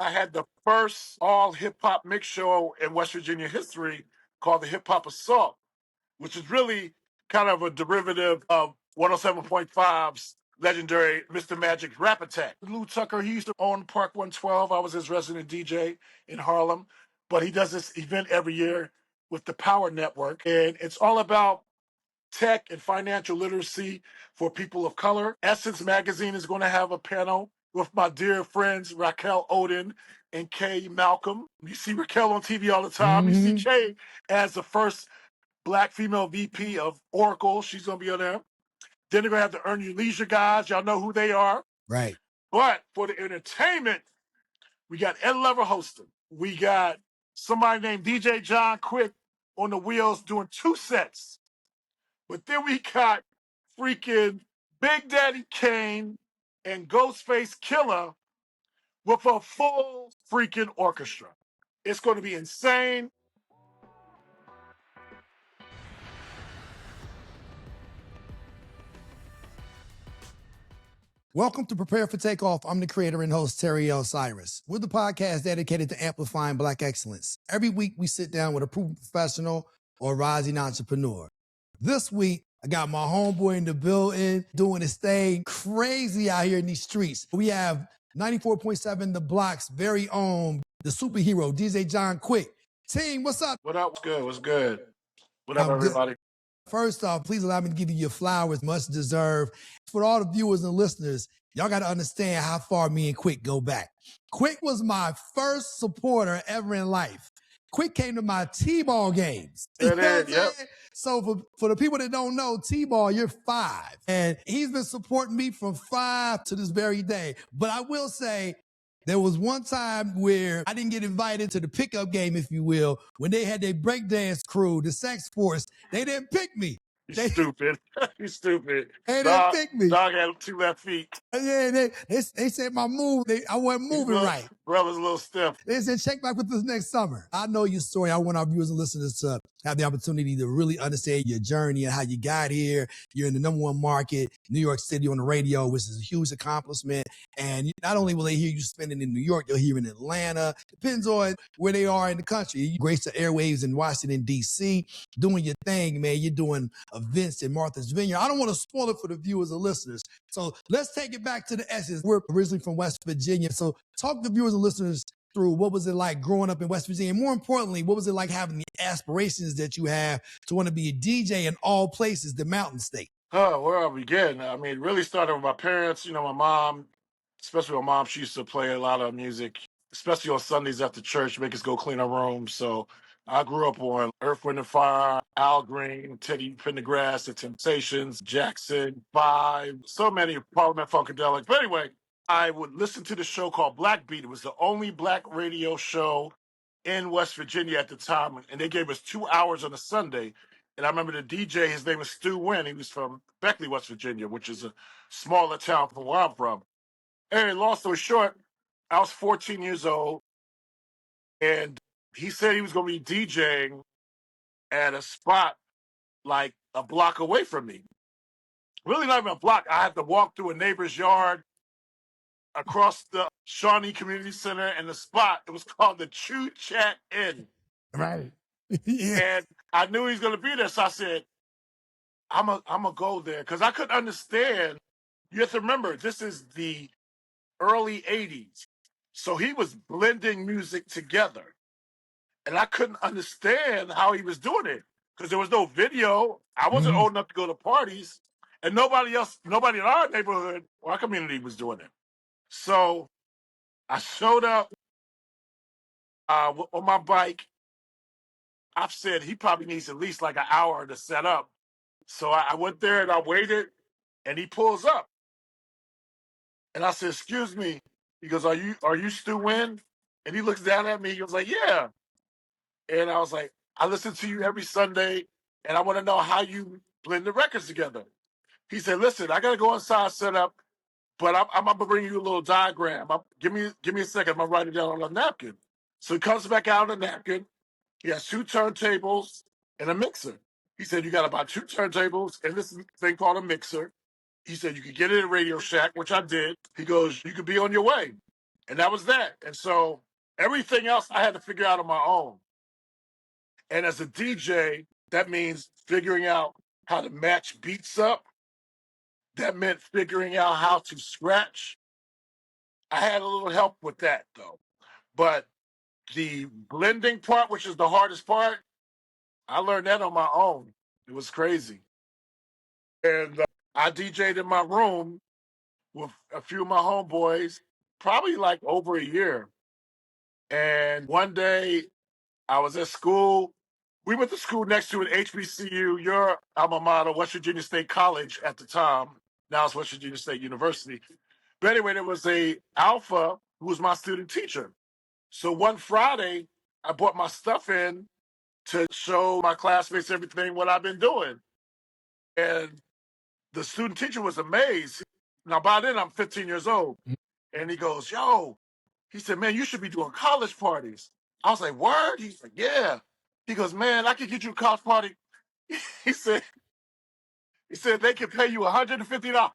I had the first all hip hop mix show in West Virginia history called the Hip Hop Assault, which is really kind of a derivative of 107.5's legendary Mr. Magic's Rap Attack. Lou Tucker, he used to own Park 112. I was his resident DJ in Harlem. But he does this event every year with the Power Network. And it's all about tech and financial literacy for people of color. Essence Magazine is going to have a panel with my dear friends Raquel Odin and Kay Malcolm. You see Raquel on TV all the time. You see Kay as the first Black female VP of Oracle. She's going to be on there. Then they're going to have the Earn Your Leisure guys. Y'all know who they are. Right. But for the entertainment, we got Ed Lover hosting. We got somebody named DJ John Quick on the wheels doing 2 sets. But then we got freaking Big Daddy Kane and Ghostface Killer with a full freaking orchestra. It's going to be insane. Welcome to Prepare For Takeoff. I'm the creator and host, Terry L. Cyrus. We're the podcast dedicated to amplifying Black excellence. Every week, we sit down with a proven professional or rising entrepreneur. This week, I got my homeboy in the building doing his thing crazy out here in these streets. We have 94.7 The Block's very own, the superhero, DJ John Quick. Team, what's up? What up? What's good? What's good? What up, everybody? First off, please allow me to give you your flowers, much deserved. For all the viewers and listeners, y'all got to understand how far me and Quick go back. Quick was my first supporter ever in life. Quick came to my T-ball games. You know what I'm saying? So for the people that don't know, T-ball, you're 5. And he's been supporting me from 5 to this very day. But I will say, there was one time where I didn't get invited to the pickup game, if you will, when they had their breakdance crew, the Sex Force. They didn't pick me. You stupid. You stupid. They didn't pick me. Dog had 2 left feet. Yeah, they said my move, I wasn't moving right. Brother's a little stiff. They said, check back with us next summer. I know your story. I want our viewers and listeners to have the opportunity to really understand your journey and how you got here. You're in the #1 market, New York City on the radio, which is a huge accomplishment. And not only will they hear you spending in New York, they'll hear in Atlanta. Depends on where they are in the country. You grace the airwaves in Washington, D.C., doing your thing, man. You're doing events in Martha's Vineyard. I don't want to spoil it for the viewers and listeners. So let's take it back to the essence. We're originally from West Virginia. So talk to viewers and listeners through what was it like growing up in West Virginia? And more importantly, what was it like having the aspirations that you have to want to be a DJ in all places, the Mountain State? Oh, where I begin? I mean, it really started with my parents. You know, my mom, especially my mom, she used to play a lot of music, especially on Sundays after church, make us go clean our rooms. So I grew up on Earth, Wind and Fire, Al Green, Teddy Pendergrass, The Temptations, Jackson 5, so many, Parliament Funkadelic. But anyway, I would listen to the show called Black Beat. It was the only Black radio show in West Virginia at the time, and they gave us 2 hours on a Sunday. And I remember the DJ, his name was Stu Wynn. He was from Beckley, West Virginia, which is a smaller town from where I'm from. Anyway, long story short, I was 14 years old, and he said he was going to be DJing at a spot like a block away from me. Really not even a block. I had to walk through a neighbor's yard across the Shawnee Community Center, and the spot, it was called the Chew Chat Inn. Right. Yeah. And I knew he was going to be there, so I said, I'm going to go there, because I couldn't understand. You have to remember, this is the early 80s. So he was blending music together. And I couldn't understand how he was doing it, because there was no video. I wasn't old enough to go to parties, and nobody in our neighborhood or our community was doing it. So I showed up on my bike. I've said he probably needs at least like an hour to set up. So I went there and I waited, and he pulls up. And I said, excuse me. He goes, are you Stu Wynn? And he looks down at me. He goes like, yeah. And I was like, I listen to you every Sunday, and I want to know how you blend the records together. He said, listen, I got to go inside, set up, but I'm going to bring you a little diagram. Give me a second. I'm going to write it down on a napkin. So he comes back out on a napkin. He has 2 turntables and a mixer. He said, you got about 2 turntables and this thing called a mixer. He said, you could get it at Radio Shack, which I did. He goes, you could be on your way. And that was that. And so everything else I had to figure out on my own. And as a DJ, that means figuring out how to match beats up. That meant figuring out how to scratch. I had a little help with that though. But the blending part, which is the hardest part, I learned that on my own. It was crazy. And I DJ'd in my room with a few of my homeboys, probably like over a year. And one day I was at school. We went to school next to an HBCU, your alma mater, West Virginia State College at the time. Now it's West Virginia State University. But anyway, there was a Alpha who was my student teacher. So one Friday, I brought my stuff in to show my classmates everything what I've been doing. And the student teacher was amazed. Now, by then, I'm 15 years old. And he goes, yo, he said, man, you should be doing college parties. I was like, word? He's like, yeah. He goes, man, I could get you a college party. He said, they can pay you $150.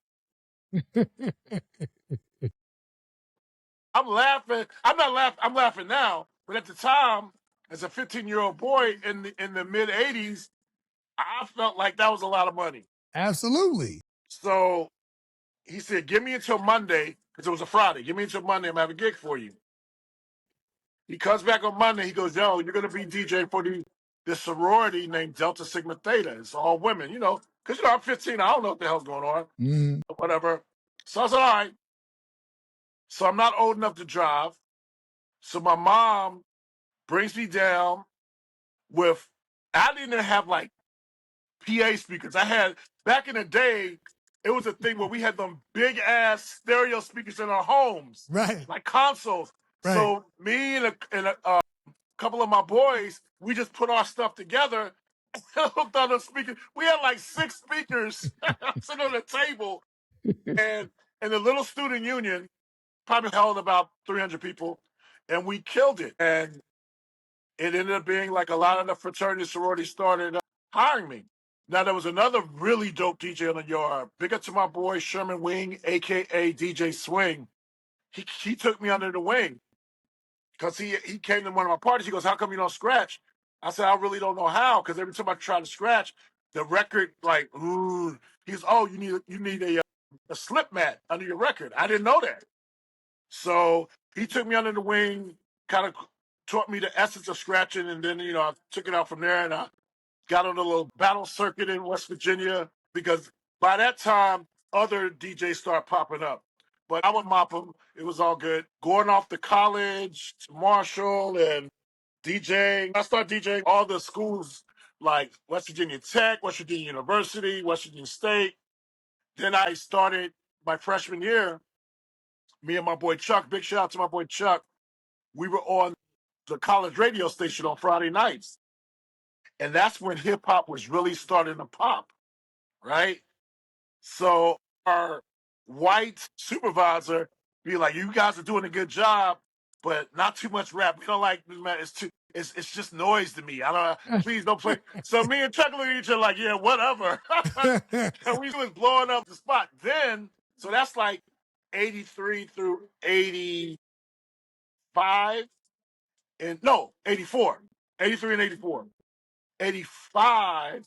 I'm laughing. I'm not laughing. I'm laughing now. But at the time, as a 15-year-old boy in the mid 80s, I felt like that was a lot of money. Absolutely. So he said, give me until Monday, because it was a Friday. Give me until Monday. I'm going to have a gig for you. He comes back on Monday. He goes, yo, you're going to be DJ for this sorority named Delta Sigma Theta. It's all women, because, I'm 15. I don't know what the hell's going on. Whatever. So I said, all right. So I'm not old enough to drive. So my mom brings me down with, I didn't have like PA speakers. I had, back in the day, it was a thing where we had them big ass stereo speakers in our homes, right? Like consoles. Right. So me and a couple of my boys, we just put our stuff together, hooked on the speakers. We had like 6 speakers sitting on the table, and the little student union probably held about 300 people, and we killed it. And it ended up being like a lot of the fraternity sorority started hiring me. Now, there was another really dope DJ in the yard. Big up to my boy, Sherman Wing, a.k.a. DJ Swing. He took me under the wing because he came to one of my parties. He goes, how come you don't scratch? I said, I really don't know how, because every time I try to scratch, the record, like, ooh. He goes, oh, you need a slip mat under your record. I didn't know that. So he took me under the wing, kind of taught me the essence of scratching, and then, I took it out from there, and I got on a little battle circuit in West Virginia, because by that time, other DJs start popping up. But I would mop them. It was all good. Going off to college, to Marshall, and DJing. I started DJing all the schools like West Virginia Tech, West Virginia University, West Virginia State. Then I started my freshman year. Me and my boy Chuck, big shout out to my boy Chuck. We were on the college radio station on Friday nights. And that's when hip hop was really starting to pop, right? So our white supervisor be like, you guys are doing a good job, but not too much rap. We don't like, man, it's just noise to me. I don't, please don't play. So me and Chuck look at each other like, yeah, whatever. And we was blowing up the spot. Then, so that's like 83 through 85 and no, 84, 83 and 84. 85,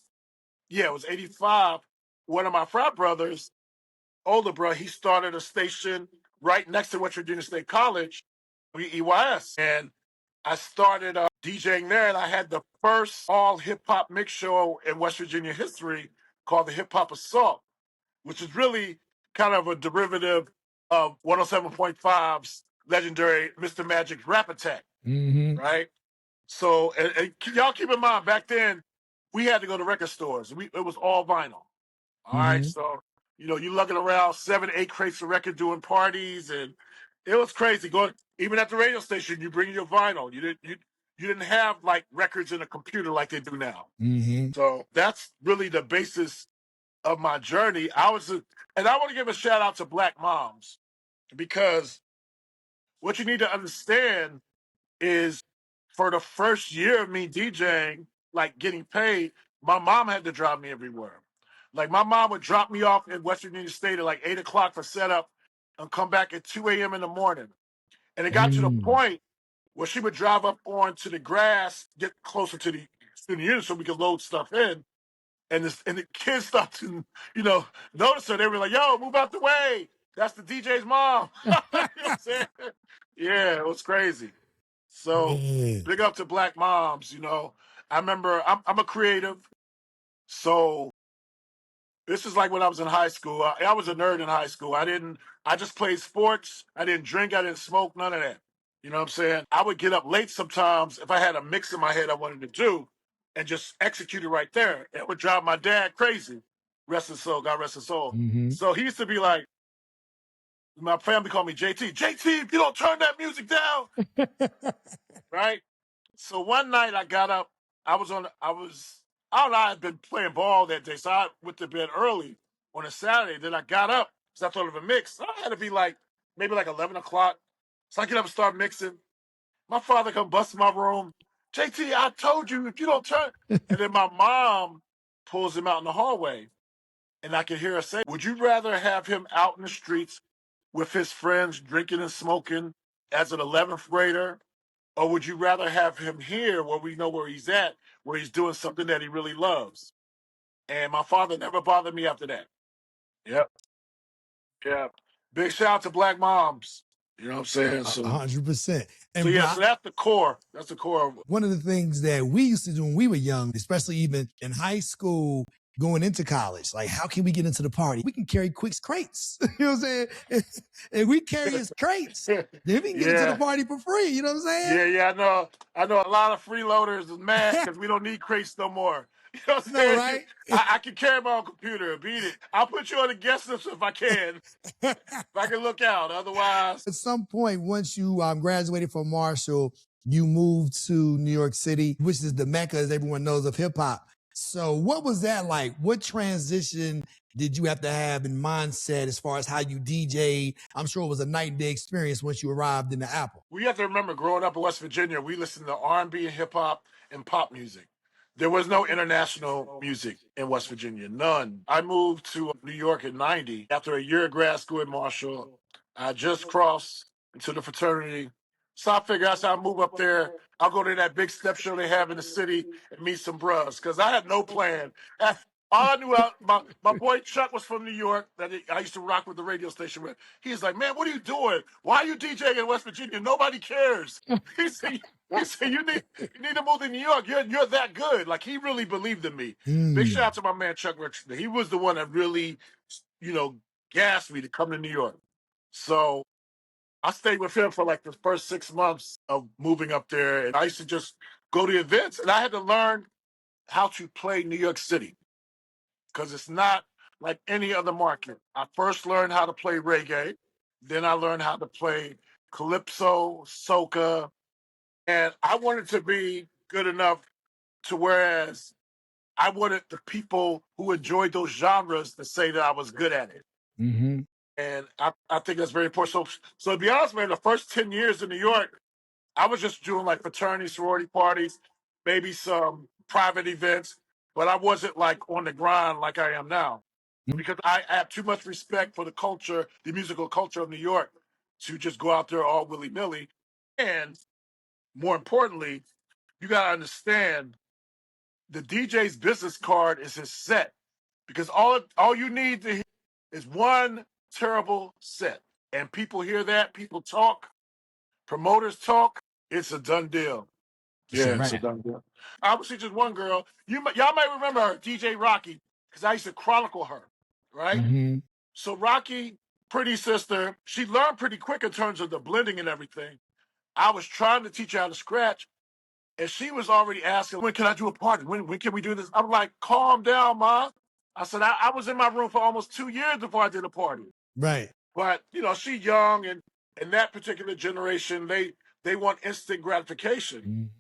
yeah, it was 85. One of my frat brothers, older bro, he started a station right next to West Virginia State College, WEYS. And I started DJing there, and I had the first all hip hop mix show in West Virginia history called the Hip Hop Assault, which is really kind of a derivative of 107.5's legendary Mr. Magic's Rap Attack, right? So, and y'all keep in mind, back then, we had to go to record stores. It was all vinyl. All right. So, you looking around 7, 8 crates of record doing parties, and it was crazy. Going even at the radio station, you bring your vinyl. You didn't have like records in a computer like they do now. So that's really the basis of my journey. And I want to give a shout out to Black moms, because what you need to understand is, for the first year of me DJing, like getting paid, my mom had to drive me everywhere. Like my mom would drop me off in West Virginia State at like 8 o'clock for setup and come back at 2 a.m. in the morning. And it got to the point where she would drive up onto the grass, get closer to the student union so we could load stuff in. And the kids start to, notice her. They were like, yo, move out the way. That's the DJ's mom. You know what I'm saying? Yeah, it was crazy. So big up to black moms, I remember I'm a creative. So this is like when I was in high school. I was a nerd in high school. I just played sports. I didn't drink. I didn't smoke, none of that. You know what I'm saying? I would get up late sometimes if I had a mix in my head I wanted to do and just execute it right there. It would drive my dad crazy. Rest his soul, God rest his soul. So he used to be like, my family called me JT. JT, if you don't turn that music down, right? So one night I got up. I don't know, I had been playing ball that day. So I went to bed early on a Saturday. Then I got up because I thought of a mix. So I had to be maybe like 11 o'clock. So I get up and start mixing. My father come bust in my room. JT, I told you if you don't turn. And then my mom pulls him out in the hallway. And I can hear her say, would you rather have him out in the streets with his friends drinking and smoking as an 11th grader? Or would you rather have him here where we know where he's at, where he's doing something that he really loves? And my father never bothered me after that. Yep. Yeah. Big shout out to black moms. You know what I'm saying? So 100%. And so that's the core. That's the core of one of the things that we used to do when we were young, especially even in high school, going into college, like how can we get into the party? We can carry Quick's crates. You know what I'm saying? And we carry his crates. Then we can get into the party for free. You know what I'm saying? Yeah. I know a lot of freeloaders is mad because we don't need crates no more. You know what I'm saying? Right? I can carry my own computer. Beat it. I'll put you on the guest list if I can. If I can look out. Otherwise. At some point, once you graduated from Marshall, you moved to New York City, which is the mecca, as everyone knows, of hip hop. So what was that like? What transition did you have to have in mindset as far as how you DJ'd? I'm sure it was a night and day experience once you arrived in the Apple. We have to remember, growing up in West Virginia, we listened to R&B and hip hop and pop music. There was no international music in West Virginia, none. I moved to New York in 90 after a year of grad school at Marshall. I just crossed into the fraternity. So I figured out I'll move up there. I'll go to that big step show they have in the city and meet some bros because I had no plan. All I knew, my boy Chuck was from New York that I used to rock with the radio station with. He's like, man, what are you doing? Why are you DJing in West Virginia? Nobody cares. He said, you need to move to New York. You're that good. Like, he really believed in me. Big shout out to my man Chuck Richardson. He was the one that really, gassed me to come to New York. So I stayed with him for like the first 6 months of moving up there. And I used to just go to events. And I had to learn how to play New York City because it's not like any other market. I first learned how to play reggae. Then I learned how to play calypso, soca. And I wanted to be good enough to whereas I wanted the people who enjoyed those genres to say that I was good at it. And I think that's very important. So to be honest, man, the first 10 years in New York, I was just doing like fraternity, sorority parties, maybe some private events, but I wasn't like on the grind like I am now because I have too much respect for the culture, the musical culture of New York to just go out there all willy nilly. And more importantly, you got to understand the DJ's business card is his set because all you need to hear is one terrible set. And people hear that, people talk, promoters talk, it's a done deal. Yeah, it's a done deal. Obviously, just one girl. Y'all might remember her, DJ Rocky, because I used to chronicle her, right? So Rocky, pretty sister, she learned pretty quick in terms of the blending and everything. I was trying to teach her how to scratch, and she was already asking, when can I do a party? When can we do this? I'm like, calm down, Ma. I said, I was in my room for almost 2 years before I did a party. Right. But, she young, and in that particular generation, they want instant gratification.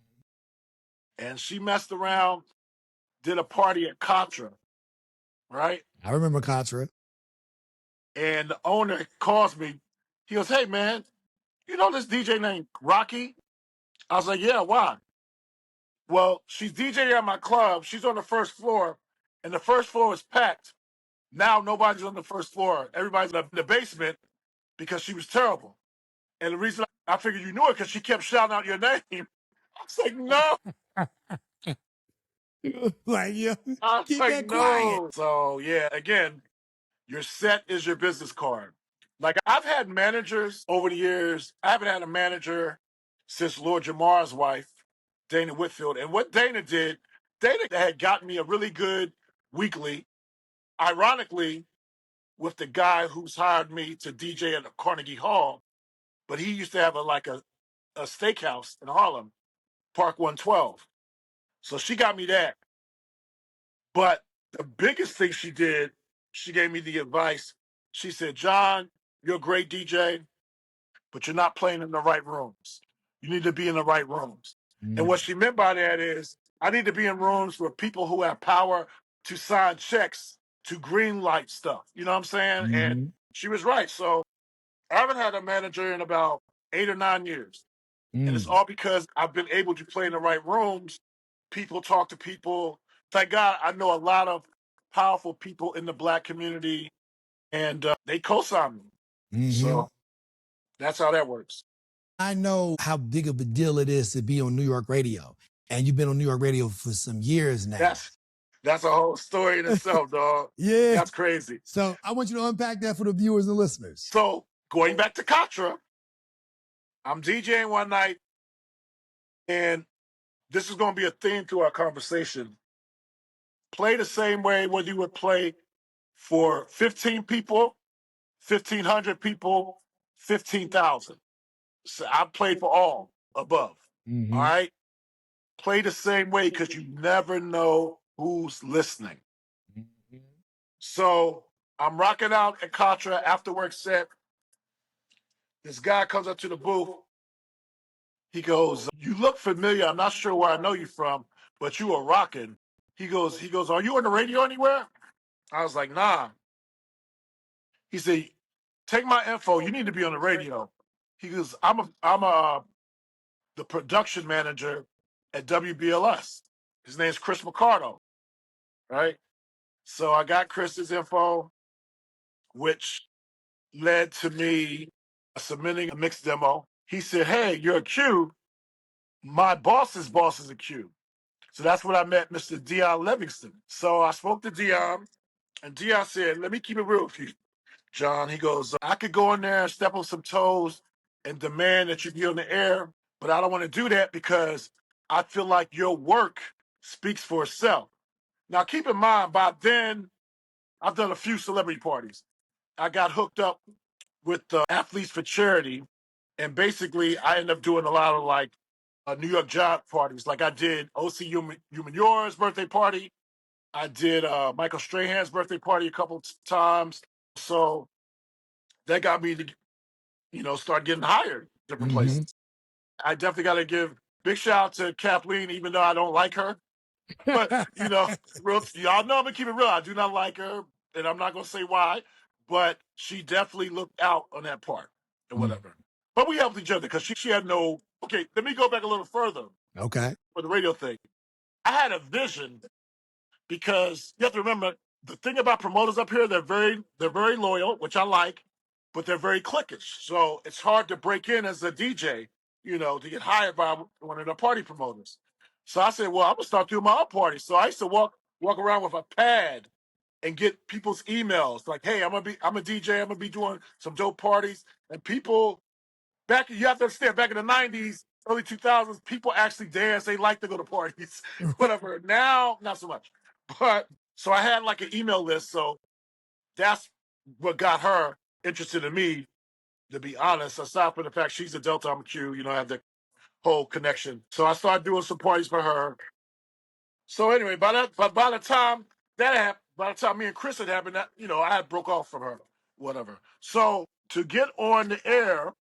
And she messed around, did a party at Contra, right? I remember Contra. And the owner calls me. He goes, hey, man, you know this DJ named Rocky? I was like, yeah, why? Well, she's DJing at my club. She's on the first floor, and the first floor is packed. Now nobody's on the first floor. Everybody's in the basement because she was terrible. And the reason I figured you knew it because she kept shouting out your name. I was like, no. Like, yeah, I was keep like, that quiet. no. So yeah, again, your set is your business card. Like I've had managers over the years. I haven't had a manager since Lord Jamar's wife, Dana Whitfield. And what Dana did, Dana had gotten me a really good weekly. Ironically, with the guy who's hired me to DJ at Carnegie Hall, but he used to have a steakhouse in Harlem, Park 112. So she got me that. But the biggest thing she did, she gave me the advice. She said, John, you're a great DJ, but you're not playing in the right rooms. You need to be in the right rooms. And what she meant by that is I need to be in rooms with people who have power to sign checks, to green light stuff. You know what I'm saying? And she was right. So I haven't had a manager in about 8 or 9 years. And it's all because I've been able to play in the right rooms. People talk to people. Thank God I know a lot of powerful people in the Black community, and they co-sign me. So that's how that works. I know how big of a deal it is to be on New York radio. And you've been on New York radio for some years now. That's a whole story in itself, dog. Yeah. That's crazy. So I want you to unpack that for the viewers and listeners. So going back to Contra, I'm DJing one night, and this is going to be a theme to our conversation. Play the same way whether you would play for 15 people, 1,500 people, 15,000. So I played for all above. All right? Play the same way because you never know who's listening. So I'm rocking out at Contra after work set. This guy comes up to the booth. He goes, you look familiar. I'm not sure where I know you from, but you are rocking. He goes, are you on the radio anywhere? I was like, nah. He said, take my info. You need to be on the radio. He goes, I'm the production manager at WBLS. His name's Chris Mercado, right? So I got Chris's info, which led to me submitting a mixed demo. He said, hey, you're a Q. My boss's boss is a Q. So that's when I met Mr. Dion Livingston. So I spoke to Dion, and Dion said, let me keep it real with you, John. He goes, I could go in there and step on some toes and demand that you be on the air, but I don't want to do that because I feel like your work speaks for itself. Now, keep in mind, by then, I've done a few celebrity parties. I got hooked up with Athletes for Charity, and basically, I ended up doing a lot of New York job parties. Like I did O.C. Umayor's birthday party. I did Michael Strahan's birthday party a couple times. So that got me to, start getting hired different places. I definitely got to give big shout out to Kathleen, even though I don't like her. But, y'all know I'm going to keep it real. I do not like her, and I'm not going to say why, but she definitely looked out on that part and whatever. But we helped each other because she had no. Okay, let me go back a little further. Okay. For the radio thing. I had a vision because you have to remember the thing about promoters up here, they're very loyal, which I like, but they're very cliquish. So it's hard to break in as a DJ, to get hired by one of the party promoters. So I said, well, I'm gonna start doing my own party. So I used to walk around with a pad and get people's emails like, hey, I'm a DJ, I'm gonna be doing some dope parties. And people you have to understand, back in the 90s, early 2000s, people actually dance. They like to go to parties, whatever. Now, not so much. But so I had like an email list. So that's what got her interested in me, to be honest. Aside from the fact she's a Delta, I'm a Q, I have the whole connection. So I started doing some parties for her. So anyway, by the time that happened, by the time me and Chris had happened, I had broke off from her, whatever. So to get on the air,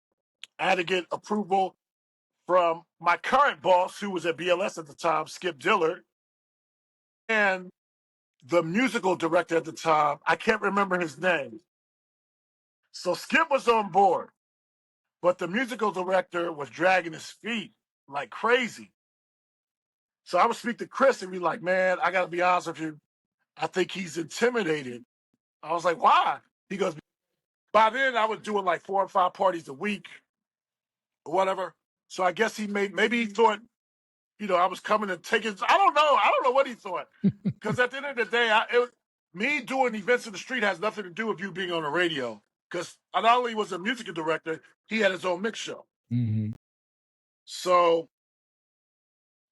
I had to get approval from my current boss, who was at BLS at the time, Skip Dillard, and the musical director at the time. I can't remember his name. So Skip was on board, but the musical director was dragging his feet like crazy. So I would speak to Chris and be like, man, I got to be honest with you. I think he's intimidated. I was like, why? He goes, by then I was doing like 4 or 5 parties a week or whatever. So I guess maybe he thought, I was coming to take his. I don't know. I don't know what he thought. Because at the end of the day, me doing events in the street has nothing to do with you being on the radio. Because not only was a music director, he had his own mix show. Mm-hmm. So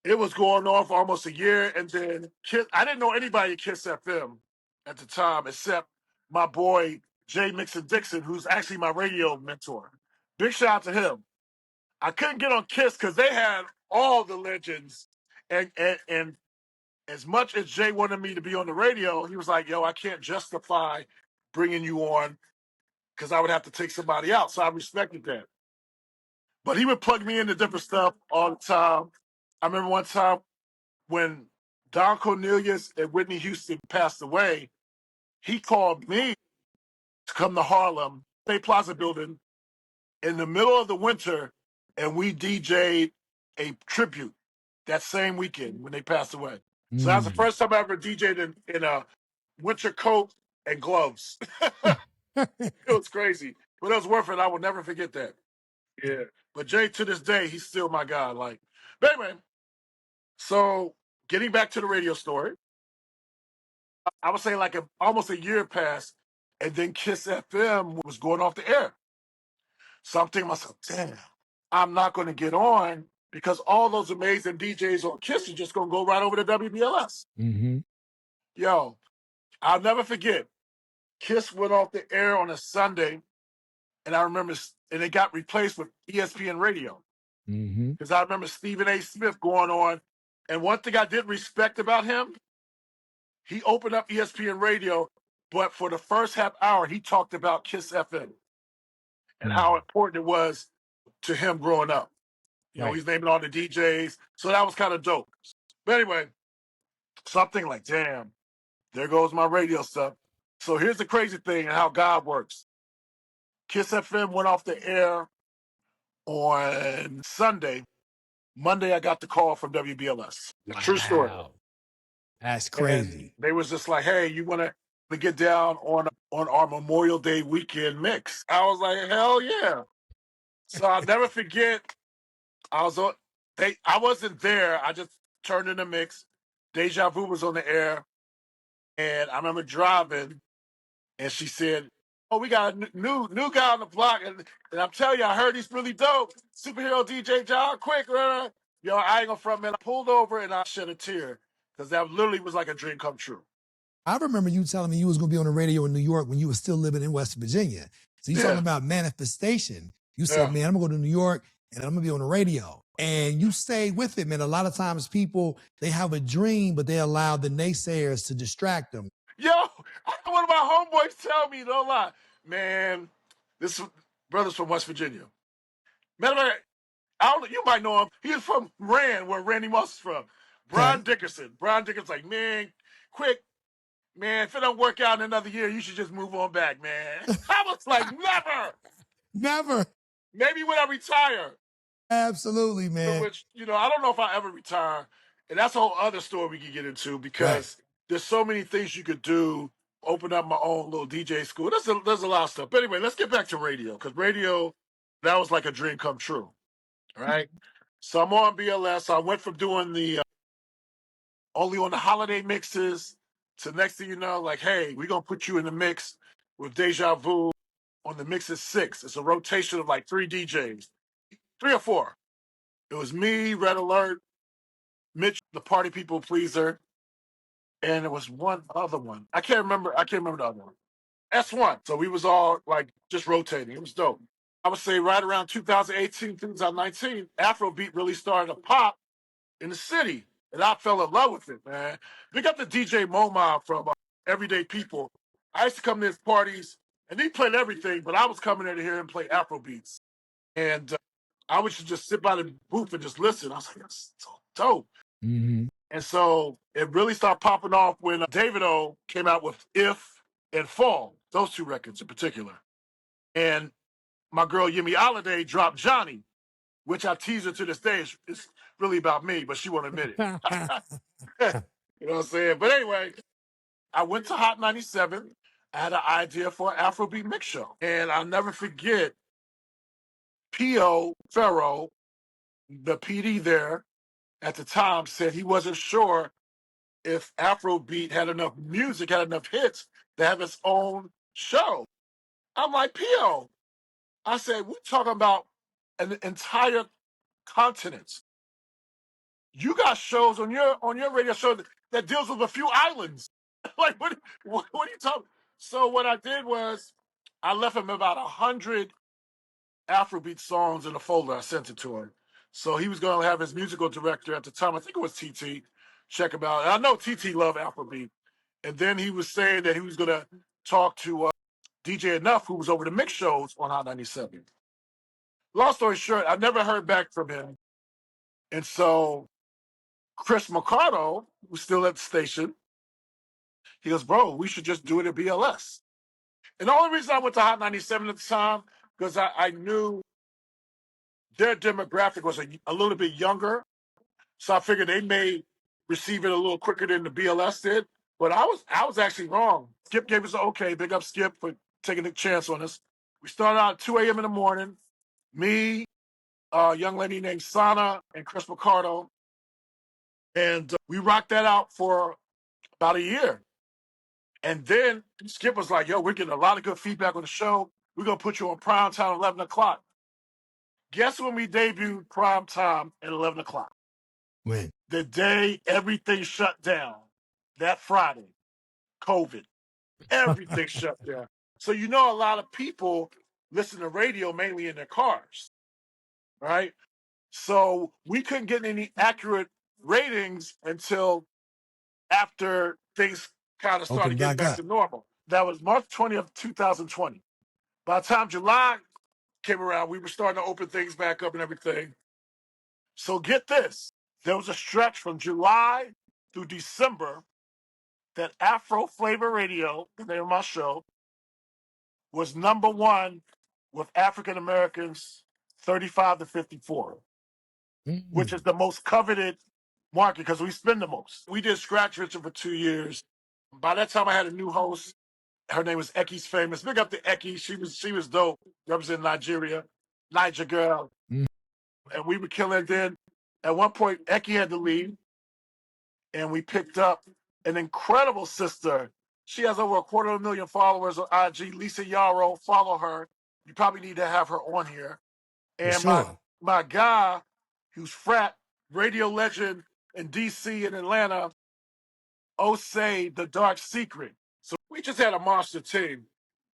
it was going on for almost a year, and then I didn't know anybody at Kiss FM at the time except my boy Jay Mixon Dixon, who's actually my radio mentor. Big shout out to him. I couldn't get on Kiss because they had all the legends, and as much as Jay wanted me to be on the radio, he was like, "Yo, I can't justify bringing you on because I would have to take somebody out." So I respected that. But he would plug me into different stuff all the time. I remember one time when Don Cornelius and Whitney Houston passed away, he called me to come to Harlem, State Plaza building, in the middle of the winter, and we DJ'd a tribute that same weekend when they passed away. So that was the first time I ever DJ'd in a winter coat and gloves. It was crazy, but it was worth it. I will never forget that. Yeah. But Jay, to this day, he's still my guy. But anyway, so getting back to the radio story, I would say almost a year passed, and then Kiss FM was going off the air. So I'm thinking to myself, damn, I'm not going to get on because all those amazing DJs on Kiss are just going to go right over to WBLS. Mm-hmm. Yo, I'll never forget. Kiss went off the air on a Sunday, and I remember, and it got replaced with ESPN Radio. Because I remember Stephen A. Smith going on. And one thing I did respect about him, he opened up ESPN Radio, but for the first half hour, he talked about Kiss FM and how important it was to him growing up. He's naming all the DJs. So that was kind of dope. But anyway, something like, damn, there goes my radio stuff. So here's the crazy thing and how God works. Kiss FM went off the air on Sunday. Monday, I got the call from WBLS. Wow. True story. That's crazy. And they was just like, hey, you want to get down on our Memorial Day weekend mix? I was like, hell yeah. So I'll never forget. I wasn't there. I just turned in the mix. Deja Vu was on the air. And I remember driving, and she said, oh, we got a new guy on the block. And I'm telling you, I heard he's really dope. Superhero DJ John Quick. I ain't gonna front, man. I pulled over and I shed a tear because that literally was like a dream come true. I remember you telling me you was going to be on the radio in New York when you were still living in West Virginia. So you talking about manifestation. You said, man, I'm going to go to New York and I'm going to be on the radio. And you stayed with it, man. A lot of times people, they have a dream, but they allow the naysayers to distract them. Yo, one of my homeboys tell me, don't lie, man, this brother's from West Virginia. Matter of fact, you might know him. He's from Rand, where Randy Moss is from. Brian Dickerson. Brian Dickerson's like, man, quick, man, if it don't work out in another year, you should just move on back, man. I was like, never. Never. Maybe when I retire. Absolutely, man. Which, I don't know if I ever retire. And that's a whole other story we could get into because there's so many things you could do. Open up my own little DJ school. There's a lot of stuff. But anyway, let's get back to radio because radio, that was like a dream come true. Right? So I'm on BLS. I went from doing the only on the holiday mixes to next thing you know, like, hey, we're going to put you in the mix with Deja Vu on the mix at 6. It's a rotation of like 3 DJs, 3 or 4. It was me, Red Alert, Mitch, the Party People Pleaser, and it was one other one. I can't remember the other one. S1. So we was all like just rotating. It was dope. I would say right around 2018, 2019, Afrobeat really started to pop in the city. And I fell in love with it, man. Big up the DJ Moma from Everyday People. I used to come to his parties, and he played everything, but I was coming there to hear him play Afrobeats. And I would just sit by the booth and just listen. I was like, that's so dope. And so it really started popping off when Davido came out with If and Fall, those 2 records in particular. And my girl Yemi Alade dropped Johnny, which I tease her to this day. It's really about me, but she won't admit it. You know what I'm saying? But anyway, I went to Hot 97. I had an idea for an Afrobeat mix show. And I'll never forget, P.O. Farrow, the PD there at the time, said he wasn't sure if Afrobeat had enough music, had enough hits to have its own show. I'm like, P.O., I said, we're talking about an entire continent. You got shows on your radio show that deals with a few islands. Like, what are you talking? So what I did was I left him about 100 Afrobeat songs in a folder. I sent it to him. So he was going to have his musical director at the time, I think it was TT, check him out. And I know TT loved Afrobeat. And then he was saying that he was going to talk to DJ Enough, who was over the mix shows on Hot 97. Long story short, I never heard back from him. And so Chris Mercado, who's still at the station, he goes, bro, we should just do it at BLS. And the only reason I went to Hot 97 at the time, because I knew their demographic was a little bit younger. So I figured they may receive it a little quicker than the BLS did. But I was actually wrong. Skip gave us an okay. Big up Skip for taking a chance on us. We started out at 2 a.m. in the morning. Me, a young lady named Sana, and Chris Mercado. And we rocked that out for about a year. And then Skip was like, yo, we're getting a lot of good feedback on the show. We're going to put you on prime time at 11 o'clock. Guess when we debuted prime time at 11 o'clock? When? The day everything shut down. That Friday. COVID. Everything shut down. So you know a lot of people listen to radio mainly in their cars, right? So we couldn't get any accurate ratings until after things kind of started getting back to normal. That was March 20th, 2020. By the time July came around, we were starting to open things back up and everything. So get this. There was a stretch from July through December that Afro Flavor Radio, the name of my show, was number one with African Americans 35 to 54, which is the most coveted market because we spend the most. We did Scratch Richard for 2 years. By that time, I had a new host. Her name was Eki's Famous. Big up to Eki. She was dope, representing Nigeria, Niger girl. And we were killing. Then at one point, Eki had to leave, and we picked up an incredible sister. She has over 250,000 followers on IG. Lisa Yarrow, follow her. You probably need to have her on here. And my guy, who's frat radio legend in DC and Atlanta, Osei the Dark Secret. So we just had a monster team.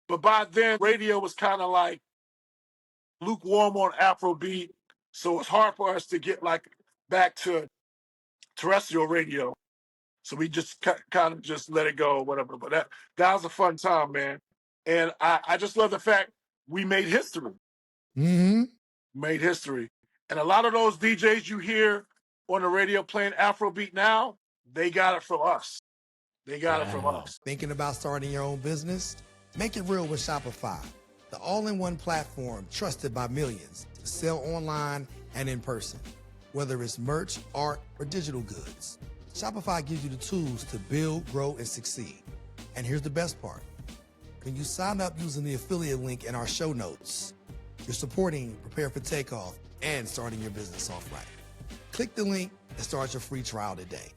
But by then, radio was kind of like lukewarm on Afrobeat. So it's hard for us to get like back to terrestrial radio. So we just kind of just let it go, whatever. But that was a fun time, man. And I just love the fact we made history. Made history. And a lot of those DJs you hear on the radio playing Afrobeat now, they got it from us. They got it from us. Thinking about starting your own business? Make it real with Shopify, the all-in-one platform trusted by millions to sell online and in person, whether it's merch, art, or digital goods. Shopify gives you the tools to build, grow, and succeed. And here's the best part. When you sign up using the affiliate link in our show notes, you're supporting Prepare for Takeoff and starting your business off right. Click the link and start your free trial today.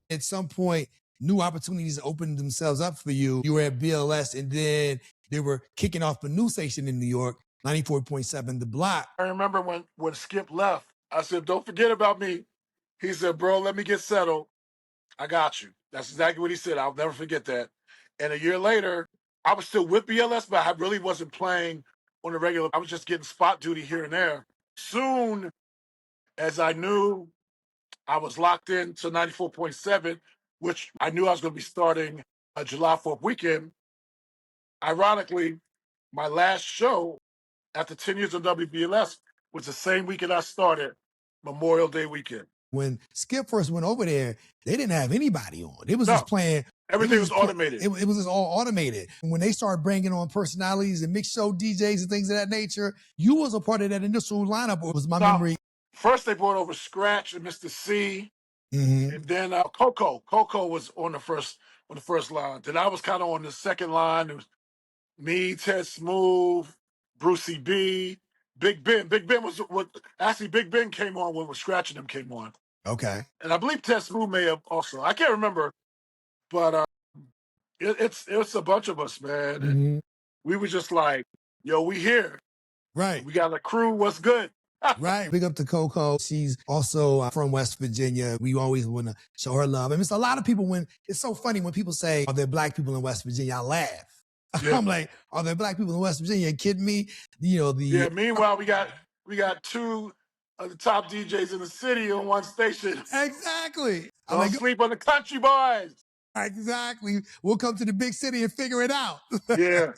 At some point, new opportunities opened themselves up for you. You were at BLS, and then they were kicking off a new station in New York, 94.7 The Block. I remember when Skip left, I said, don't forget about me. He said, bro, let me get settled. I got you. That's exactly what he said. I'll never forget that. And a year later, I was still with BLS, but I really wasn't playing on the regular. I was just getting spot duty here and there. Soon as I knew I was locked in to 94.7, which I knew I was going to be starting a July 4th weekend. Ironically, my last show after 10 years of WBLS was the same weekend I started, Memorial Day weekend. When Skip first went over there, they didn't have anybody on. It was just playing. Everything was automated. It was just all automated. And when they started bringing on personalities and mixed show DJs and things of that nature, you was a part of that initial lineup, or was my memory? First, they brought over Scratch and Mr. C, and then Coco. Coco was on the first line. Then I was kind of on the second line. It was me, Ted Smooth, Brucey B, Big Ben. Big Ben was what actually Big Ben came on when Scratching Them came on. Okay. And I believe Ted Smooth may have also. I can't remember, but it's a bunch of us, man. And we were just like, yo, we here. Right. We got a crew. What's good? Right. Big up to Coco. She's also from West Virginia. We always want to show her love. And it's a lot of people it's so funny when people say, are there black people in West Virginia? I laugh. Yeah. I'm like, are there black people in West Virginia? Are you kidding me? Yeah, meanwhile, we got two of the top DJs in the city on one station. Exactly. Don't sleep on the country boys. Exactly. We'll come to the big city and figure it out. Yeah.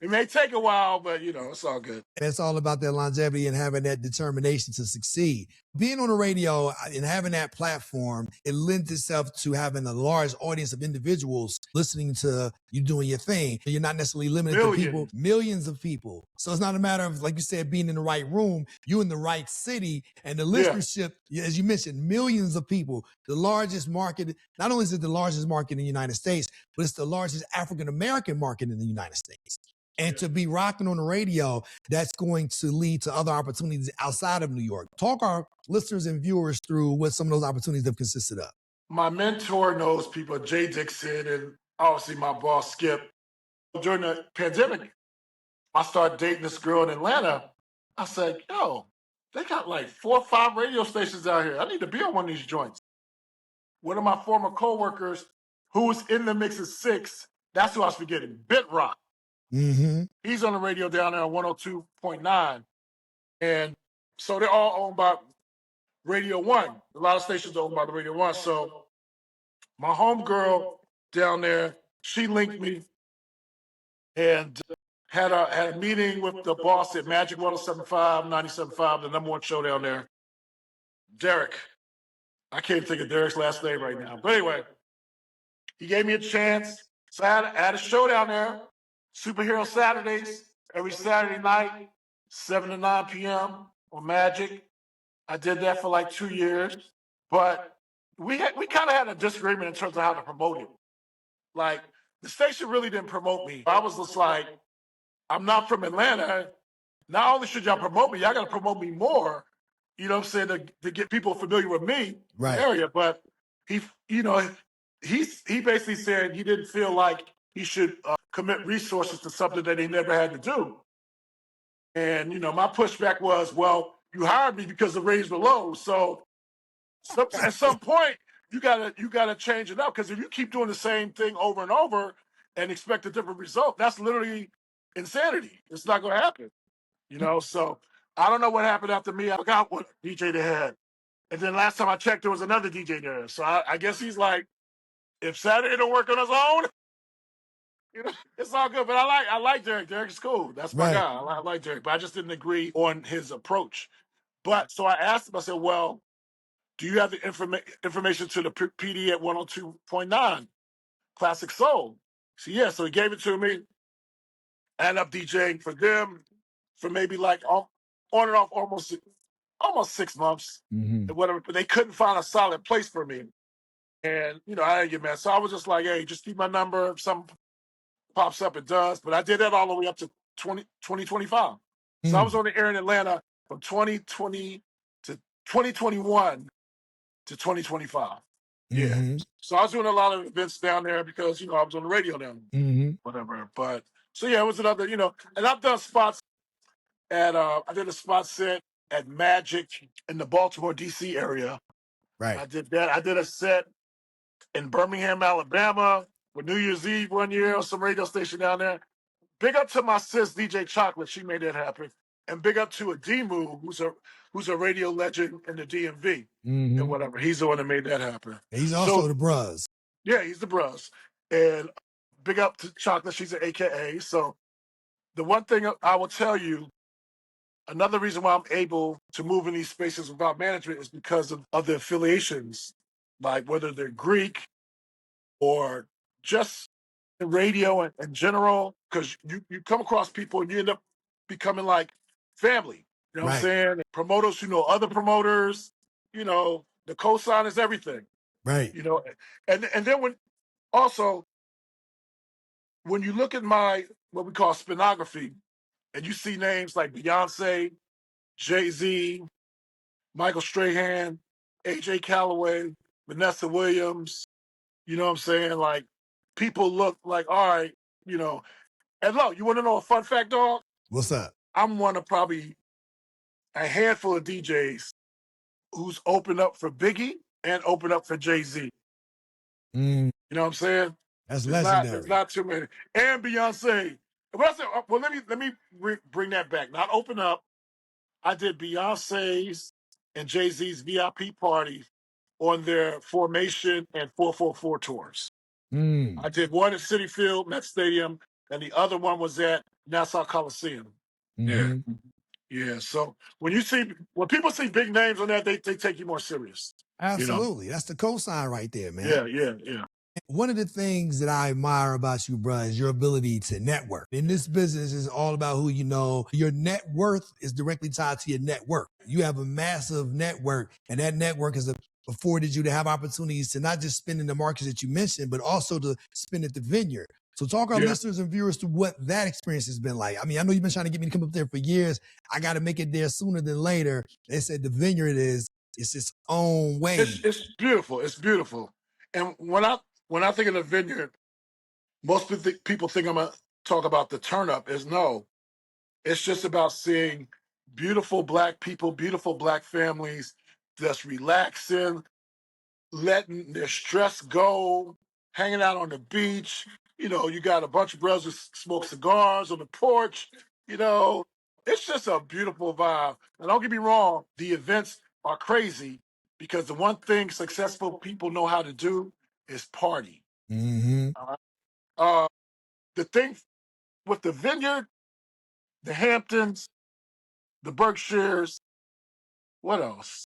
It may take a while, but it's all good. And it's all about that longevity and having that determination to succeed. Being on the radio and having that platform, it lends itself to having a large audience of individuals listening to you doing your thing. You're not necessarily limited to people, millions of people. So it's not a matter of, like you said, being in the right room, you in the right city, and the listenership, as you mentioned, millions of people. The largest market, not only is it the largest market in the United States, but it's the largest African-American market in the United States. And to be rocking on the radio, that's going to lead to other opportunities outside of New York. Talk our listeners and viewers through what some of those opportunities have consisted of. My mentor knows people, Jay Dixon, and obviously my boss, Skip. During the pandemic, I started dating this girl in Atlanta. I said, yo, they got like 4 or 5 radio stations out here. I need to be on one of these joints. One of my former coworkers, who was in the mix of 6, that's who I was forgetting, Bit Rock. He's on the radio down there on 102.9. And so they're all owned by Radio 1. A lot of stations are owned by the Radio 1. So my homegirl down there, she linked me and had a meeting with the boss at Magic 107.5, 97.5, the #1 show down there, Derek. I can't think of Derek's last name right now. But anyway, he gave me a chance. So I had a show down there, Superhero Saturdays, every Saturday night, 7 to 9 p.m. on Magic. I did that for like 2 years. But we kind of had a disagreement in terms of how to promote it. Like, the station really didn't promote me. I was just like, I'm not from Atlanta. Not only should y'all promote me, y'all got to promote me more. You know what I'm saying, to get people familiar with me, the area. But he basically said he didn't feel like he should commit resources to something that he never had to do. And my pushback was, well, you hired me because the ratings were low. So at some point, you gotta change it up, because if you keep doing the same thing over and over and expect a different result, that's literally insanity. It's not gonna happen. So I don't know what happened after me. I forgot what DJ they had. And then last time I checked, there was another DJ there. So I guess he's like, if Saturday don't work on his own, it's all good. But I like Derek. Derek's cool. That's my guy. I like Derek. But I just didn't agree on his approach. But so I asked him, I said, well, do you have the information to the PD at 102.9 Classic Soul? So yeah, so he gave it to me. I ended up DJing for them for maybe like on and off almost 6 months and whatever. But they couldn't find a solid place for me. And I didn't get mad. So I was just like, hey, just keep my number. If something pops up, it does. But I did that all the way up to 2025. So I was on the air in Atlanta from 2020 to 2021 to 2025. Yeah. So I was doing a lot of events down there because, I was on the radio down there. Whatever. But so yeah, it was another, and I've done spots at I did a spot set at Magic in the Baltimore, DC area. Right. I did that. I did a set in Birmingham, Alabama for New Year's Eve one year on some radio station down there. Big up to my sis, DJ Chocolate. She made that happen. And big up to Adimu, who's a radio legend in the DMV and whatever. He's the one that made that happen. He's also the Bruz. Yeah, he's the Bruz. And big up to Chocolate. She's an AKA. So the one thing I will tell you, another reason why I'm able to move in these spaces without management is because of the affiliations, like whether they're Greek or just radio in general, because you come across people and you end up becoming like family. You know what I'm saying? Promoters who know other promoters, the cosign is everything. Right. And then when you look at my what we call spinography, and you see names like Beyonce, Jay-Z, Michael Strahan, AJ Calloway, Vanessa Williams. You know what I'm saying? Like, people look like, all right, you know. And look, you want to know a fun fact, dog? What's up? I'm one of probably a handful of DJs who's opened up for Biggie and opened up for Jay-Z. Mm, You know what I'm saying? that's There's legendary. not too many. And Beyonce. Well, let me bring that back. Not open up. I did Beyonce's and Jay-Z's VIP party on their Formation and 444 tours. Mm, I did one at Citi Field, Met Stadium, and the other one was at Nassau Coliseum. Yeah. mhm. Yeah. So when people see big names on that, they take you more serious. Absolutely. That's the cosign right there, man. Yeah. One of the things that I admire about you, bro, is your ability to network. In this business, it's all about who you know. Your net worth is directly tied to your network. You have a massive network, and that network has afforded you to have opportunities to not just spend in the markets that you mentioned, but also to spend at the vineyard. So talk our listeners and viewers to what that experience has been like. I mean, I know you've been trying to get me to come up there for years. I got to make it there sooner than later. They said the vineyard it's its own way. It's beautiful. It's beautiful. And when I think of the vineyard, most people think I'm gonna talk about the turn up. No, it's just about seeing beautiful black people, beautiful black families, just relaxing, letting their stress go, hanging out on the beach. You know, you got a bunch of brothers who smoke cigars on the porch. You know, it's just a beautiful vibe. And don't get me wrong, the events are crazy because the one thing successful people know how to do is party. Mm-hmm. The thing with the Vineyard, the Hamptons, the Berkshires, what else?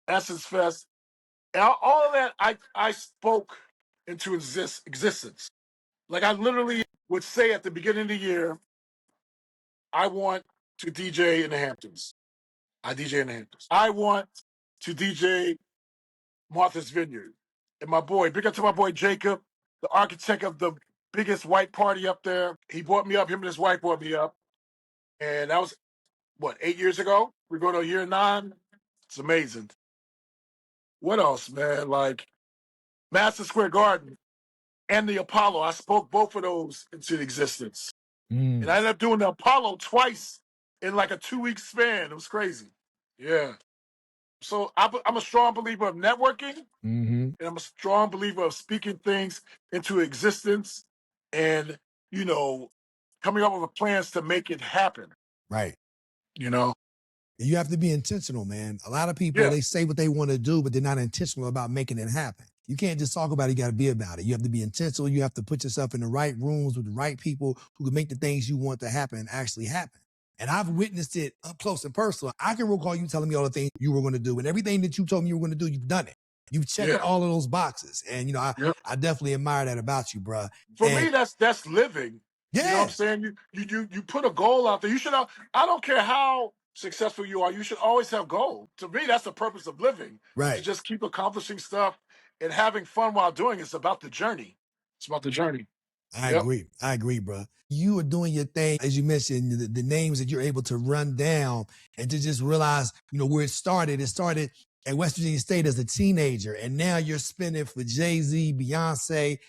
Essence Fest, all of that I spoke into existence. Like, I literally would say at the beginning of the year, I want to DJ in the Hamptons. I DJ in the Hamptons. I want to DJ Martha's Vineyard. And my boy, big up to my boy Jacob, the architect of the biggest white party up there. He brought me up. Him and his wife brought me up. And that was, what, 8 years ago? We're going to year 9. It's amazing. What else, man? Like, Madison Square Garden and the Apollo. I spoke both of those into existence. And I ended up doing the Apollo twice in like a 2-week span. It was crazy. Yeah. So I'm a strong believer of networking, and I'm a strong believer of speaking things into existence and, coming up with plans to make it happen. Right. You know? You have to be intentional, man. A lot of people, they say what they want to do, but they're not intentional about making it happen. You can't just talk about it, you got to be about it. You have to be intentional. You have to put yourself in the right rooms with the right people who can make the things you want to happen actually happen. And I've witnessed it up close and personal. I can recall you telling me all the things you were going to do, and everything that you told me you were going to do, you've done it. You've checked all of those boxes. And, I definitely admire that about you, bro. For me, that's living. Yeah. You know what I'm saying? You put a goal out there. You should have, I don't care how successful you are, you should always have goals. To me, that's the purpose of living. Right. To just keep accomplishing stuff and having fun while doing it. It's about the journey. It's about the journey. I agree, bro. You are doing your thing, as you mentioned, the names that you're able to run down and to just realize, where it started. It started at West Virginia State as a teenager, and now you're spinning for Jay-Z, Beyonce,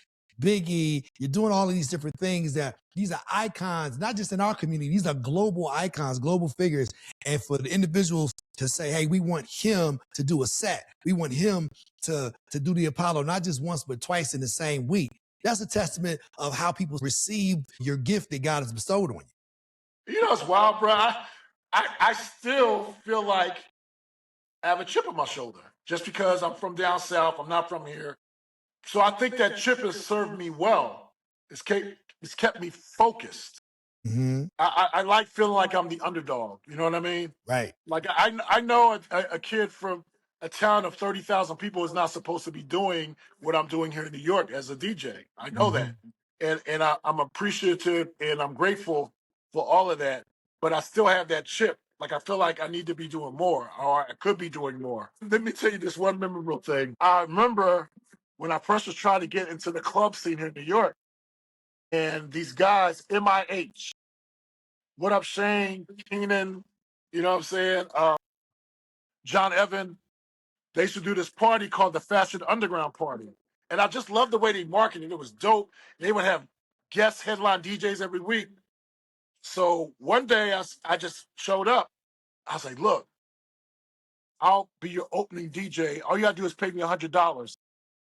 Biggie. You're doing all of these different things that these are icons, not just in our community. These are global icons, global figures. And for the individuals to say, hey, we want him to do a set. We want him to do the Apollo, not just once, but twice in the same week. That's a testament of how people receive your gift that God has bestowed on you. You know, it's wild, bro. I still feel like I have a chip on my shoulder just because I'm from down south. I'm not from here. So I think that chip has served me well. It's kept me focused. Mm-hmm. I like feeling like I'm the underdog. You know what I mean? Right. Like, I know a kid from a town of 30,000 people is not supposed to be doing what I'm doing here in New York as a DJ. I know that. And I'm appreciative and I'm grateful for all of that. But I still have that chip. Like, I feel like I need to be doing more, or I could be doing more. Let me tell you this one memorable thing. I remember when I first was trying to get into the club scene here in New York, and these guys, MIH, What Up Shane, Keenan, You know what I'm saying? John Evan, they used to do this party called the Fashion Underground Party. And I just loved the way they marketed it. It was dope. They would have guest headline DJs every week. So one day I just showed up. I was like, look, I'll be your opening DJ. All you gotta do is pay me $100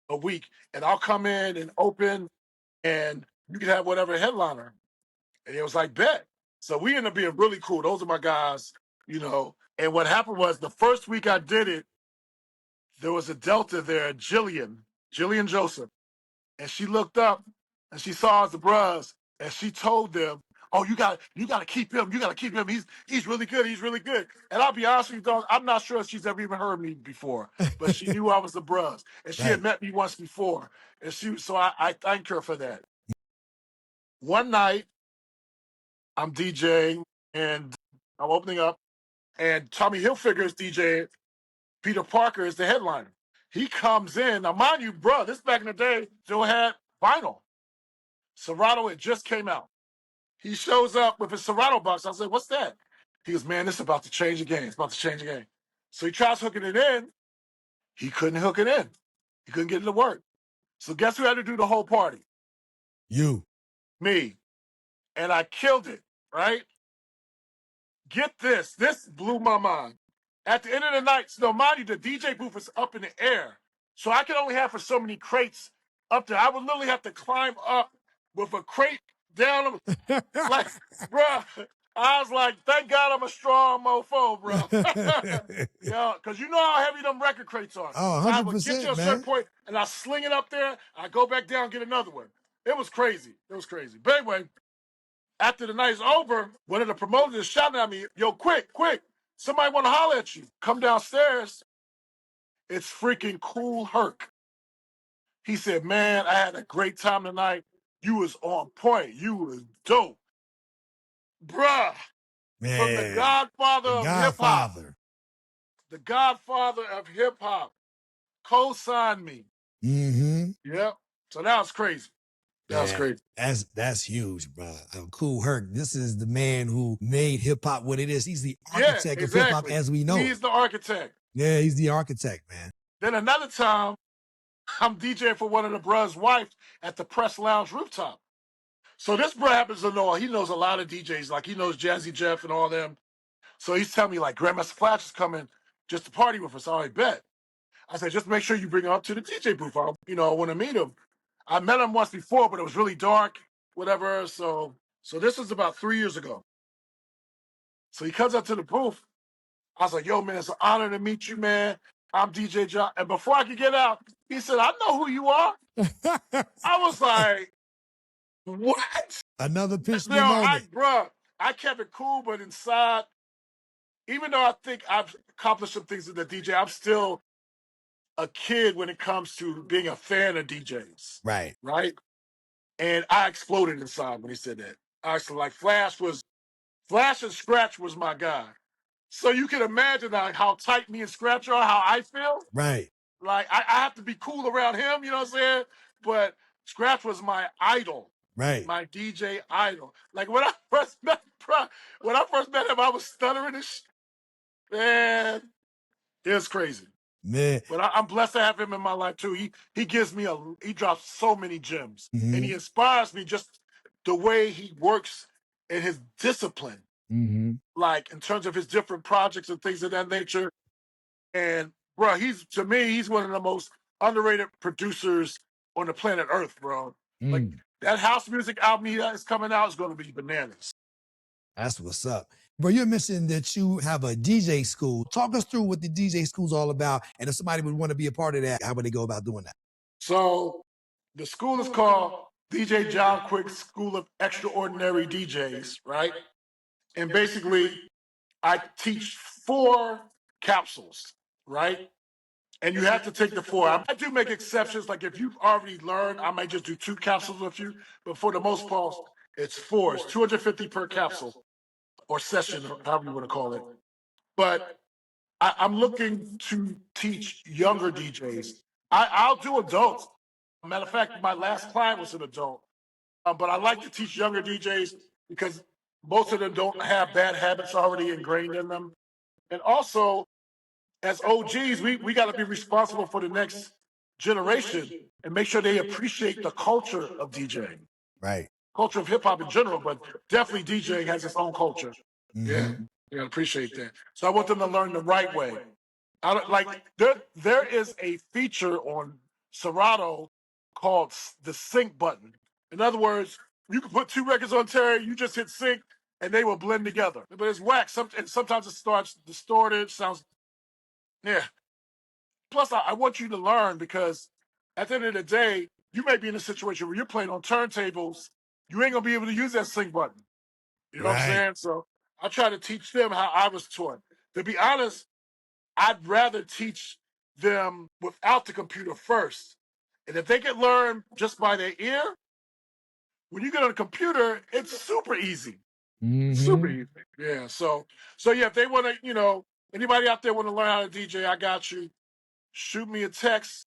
a week, and I'll come in and open, and you can have whatever headliner. And it was like, bet. So we ended up being really cool. Those are my guys, you know. And what happened was the first week I did it, there was a Delta there, Jillian Joseph. And she looked up and she saw us the bros, and she told them, "Oh, you gotta keep him. You gotta keep him. He's really good. He's really good." And I'll be honest with you, dog, I'm not sure if she's ever even heard me before, but she knew I was the bros, and she had Right. met me once before, and I thank her for that. One night, I'm DJing and I'm opening up, and Tommy Hilfiger is DJing. Peter Parker is the headliner. He comes in. Now, mind you, bro, this back in the day still had vinyl. Serato, it just came out. He shows up with his Serato box. I said, "What's that?" He goes, "Man, this is about to change the game. It's about to change the game." So he tries hooking it in. He couldn't hook it in. He couldn't get it to work. So guess who had to do the whole party? You. Me. And I killed it, right? Get this. This blew my mind. At the end of the night, so mind you, the DJ booth is up in the air. So I could only have for so many crates up there. I would literally have to climb up with a crate down. Like, bruh, I was like, thank God I'm a strong mofo, bro. Yeah, because you know how heavy them record crates are. Oh, So I would get to 100%, a certain man. point and I sling it up there. I go back down, get another one. It was crazy. It was crazy. But anyway, after the night's over, one of the promoters is shouting at me, "Yo, quick, quick. Somebody want to holler at you. Come downstairs." It's freaking Cool Herc. He said, "Man, I had a great time tonight. You was on point. You was dope." Bruh, from the Man. godfather The of hip hop, Godfather. the godfather of hip hop, co-signed me. Mm-hmm. Yep. So that was crazy. That was Man, crazy. that's huge, bro. Cool Herc. This is the man who made hip hop what it is. He's the Yeah, architect of hip hop exactly. as we know it. He's the architect. Yeah, he's the architect, man. Then another time, I'm DJing for one of the bruh's wife at the Press Lounge rooftop. So this bruh happens to know, he knows a lot of DJs, like he knows Jazzy Jeff and all them. So he's telling me like Grandmaster Flash is coming just to party with us. I bet. I said, just make sure you bring him up to the DJ booth. I want to meet him. I met him once before, but it was really dark, whatever. So this was about 3 years ago. So he comes up to the booth. I was like, "Yo, man, it's an honor to meet you, man. I'm DJ John." And before I could get out, he said, "I know who you are." I was like, "What?" Another pinch me Now, moment. I kept it cool, but inside, even though I think I've accomplished some things as a DJ, I'm still a kid when it comes to being a fan of DJs. Right. Right? And I exploded inside when he said that. I was like, Flash and Scratch was my guy. So you can imagine like how tight me and Scratch are, how I feel. Right. Like I have to be cool around him, you know what I'm saying? But Scratch was my idol, Right. my DJ idol. Like when I first met, him, I was stuttering and man, it was crazy. Man. But I'm blessed to have him in my life too. He gives me he drops so many gems, and he inspires me just the way he works and his discipline. Mm-hmm. Like in terms of his different projects and things of that nature. And bro, to me, he's one of the most underrated producers on the planet Earth, bro. Like that house music album that's coming out is going to be bananas. That's what's up. Bro, you mentioned that you have a DJ school. Talk us through what the DJ school's all about. And if somebody would want to be a part of that, how would they go about doing that? So the school is called DJ John Quick's School of Extraordinary DJs, right? And basically, I teach 4 capsules, right? And you have to take the 4. I do make exceptions. Like if you've already learned, I might just do 2 capsules with you. But for the most part, it's 4. It's 250 per capsule or session, or however you want to call it. But I'm looking to teach younger DJs. I'll do adults. Matter of fact, my last client was an adult. But I like to teach younger DJs because Most of them don't have bad habits already ingrained in them. And also, as OGs, we got to be responsible for the next generation and make sure they appreciate the culture of DJing, Right. culture of hip hop in general, but definitely DJing has its own culture. Yeah, you gotta appreciate that. So I want them to learn the right way. I don't like there is a feature on Serato called the sync button. In other words, you can put two records on Terry, you just hit sync, and they will blend together. But it's whack. And sometimes it starts distorted, sounds yeah. Plus, I want you to learn because at the end of the day, you may be in a situation where you're playing on turntables. You ain't gonna be able to use that sync button. You know what I'm Right. saying? So I try to teach them how I was taught. To be honest, I'd rather teach them without the computer first. And if they can learn just by their ear, when you get on a computer, it's super easy. Super easy. Yeah. So yeah, if they want to, anybody out there want to learn how to DJ, I got you. Shoot me a text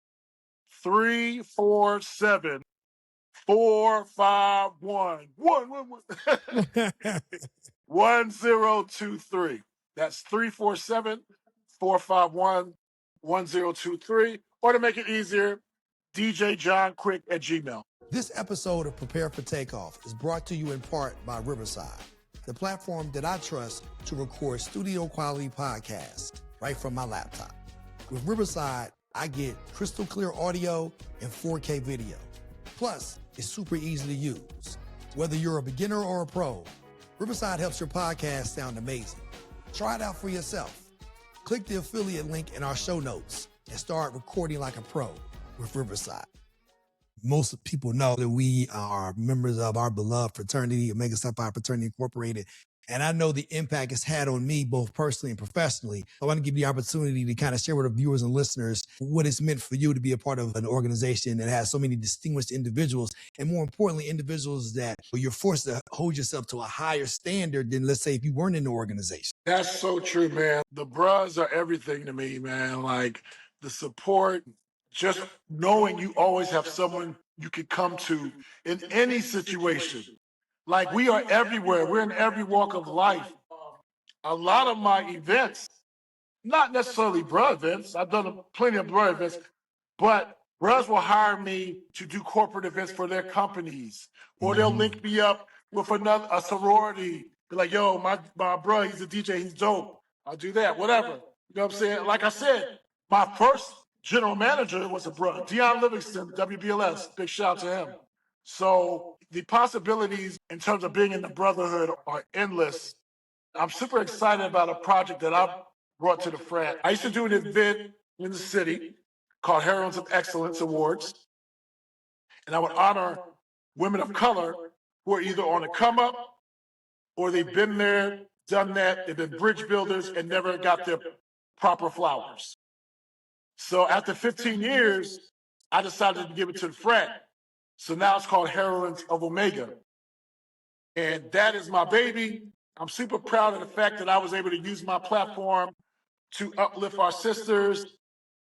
347 451 1023. That's 347 451 1023. Or to make it easier, djjohnquick@gmail. This episode of Prepare for Takeoff is brought to you in part by Riverside, the platform that I trust to record studio quality podcasts right from my laptop. With Riverside, I get crystal clear audio and 4K video. Plus, it's super easy to use. Whether you're a beginner or a pro, Riverside helps your podcast sound amazing. Try it out for yourself. Click the affiliate link in our show notes and start recording like a pro with Riverside. Most people know that we are members of our beloved fraternity, Omega Psi Phi Fraternity Incorporated. And I know the impact it's had on me, both personally and professionally. I want to give you the opportunity to kind of share with the viewers and listeners what it's meant for you to be a part of an organization that has so many distinguished individuals, and more importantly, individuals that you're forced to hold yourself to a higher standard than, let's say, if you weren't in the organization. That's so true, man. The bros are everything to me, man. Like the support, just knowing you always have someone you can come to in any situation. Like we are everywhere. We're in every walk of life. A lot of my events, not necessarily bro events. I've done plenty of bro events, but bros will hire me to do corporate events for their companies, or they'll link me up with a sorority. Be like, yo, my bro, he's a DJ, he's dope. I'll do that, whatever. You know what I'm saying? Like I said, my first general manager was a bro, Dion Livingston, WBLS. Big shout out to him. So the possibilities in terms of being in the brotherhood are endless. I'm super excited about a project that I brought to the frat. I used to do an event in the city called Heroines of Excellence Awards, and I would honor women of color who are either on the come up or they've been there, done that, they've been bridge builders and never got their proper flowers. So after 15 years, I decided to give it to the frat. So now it's called Heroines of Omega. And that is my baby. I'm super proud of the fact that I was able to use my platform to uplift our sisters.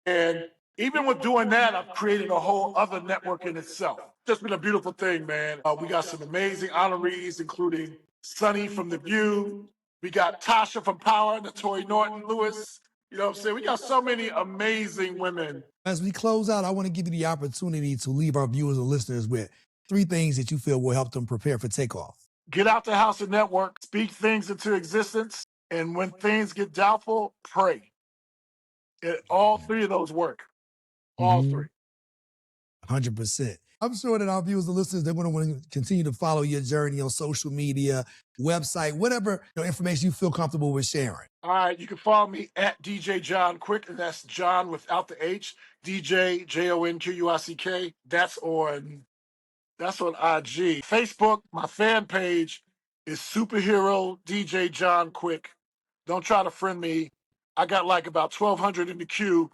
And even with doing that, I've created a whole other network in itself. Just been a beautiful thing, man. We got some amazing honorees, including Sunny from The View. We got Tasha from Power, Notori Norton Lewis. You know what I'm saying? We got so many amazing women. As we close out, I want to give you the opportunity to leave our viewers and listeners with 3 things that you feel will help them prepare for takeoff. Get out the house and network, speak things into existence, and when things get doubtful, pray. All 3 of those work. All 3. 100%. I'm sure that our viewers and listeners, they're going to want to continue to follow your journey on social media, website, whatever information you feel comfortable with sharing. All right, you can follow me at DJ John Quick, and that's John without the H, DJ JONQUICK. That's on IG. Facebook, my fan page is Superhero DJ John Quick. Don't try to friend me. I got like about 1,200 in the queue.